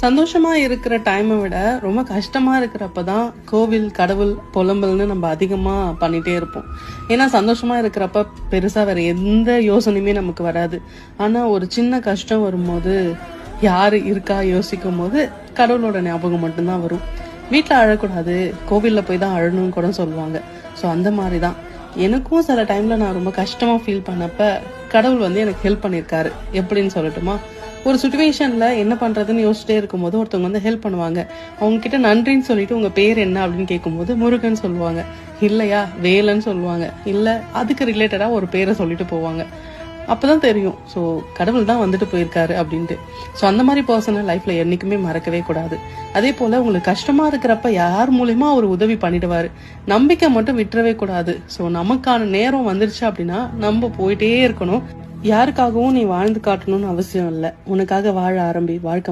சந்தோஷமா இருக்கிற டைமை விட ரொம்ப கஷ்டமா இருக்கிறப்பதான் கோவில் கடவுள் புலம்பல்னு நம்ம அதிகமா பண்ணிட்டே இருப்போம். ஏன்னா சந்தோஷமா இருக்கிறப்ப பெருசா வேற எந்த யோசனையுமே நமக்கு வராது. ஆனா ஒரு சின்ன கஷ்டம் வரும்போது யாரு இருக்கா யோசிக்கும் போது கடவுளோட ஞாபகம் மட்டும்தான் வரும். வீட்டுல அழக்கூடாது, கோவில்ல போய் தான் அழணும்னு கூட சொல்லுவாங்க. ஸோ அந்த மாதிரிதான் எனக்கும் சில டைம்ல நான் ரொம்ப கஷ்டமா ஃபீல் பண்ணப்ப கடவுள் எனக்கு ஹெல்ப் பண்ணிருக்காரு. எப்படின்னு சொல்லட்டுமா? ஒரு சுச்சுவேஷன்ல என்ன பண்றதுன்னு யோசிச்சுட்டே இருக்கும்போது ஒருத்தவங்க ஹெல்ப் பண்ணுவாங்க. அவங்க கிட்ட நன்றின்னு சொல்லிட்டு உங்க பேர் என்ன அப்படின்னு கேட்கும்போது முருகன் சொல்லுவாங்க, இல்லையா வேலன்னு சொல்லுவாங்க, இல்ல அதுக்கு ரிலேட்டடா ஒரு பேரை சொல்லிட்டு போவாங்க. அப்பதான் தெரியும் சோ கடவுள் தான் வந்துட்டு போயிருக்காரு அப்படின்ட்டு. சோ அந்த மாதிரி பர்சனல் லைஃப்ல என்னைக்குமே மறக்கவே கூடாது. அதே போல உங்களுக்கு கஷ்டமா இருக்கிறப்ப யார் மூலியமா ஒரு உதவி பண்ணிடுவாரு. நம்பிக்கை மட்டும் விட்டுறவே கூடாது. சோ நமக்கான நேரம் வந்துருச்சு அப்படின்னா நம்ம போயிட்டே இருக்கணும். யாருக்காகவும் நீ வாழ்ந்து காட்டணும்னு அவசியம் இல்லை. உனக்காக வாழ ஆரம்பி. வாழ்க்கை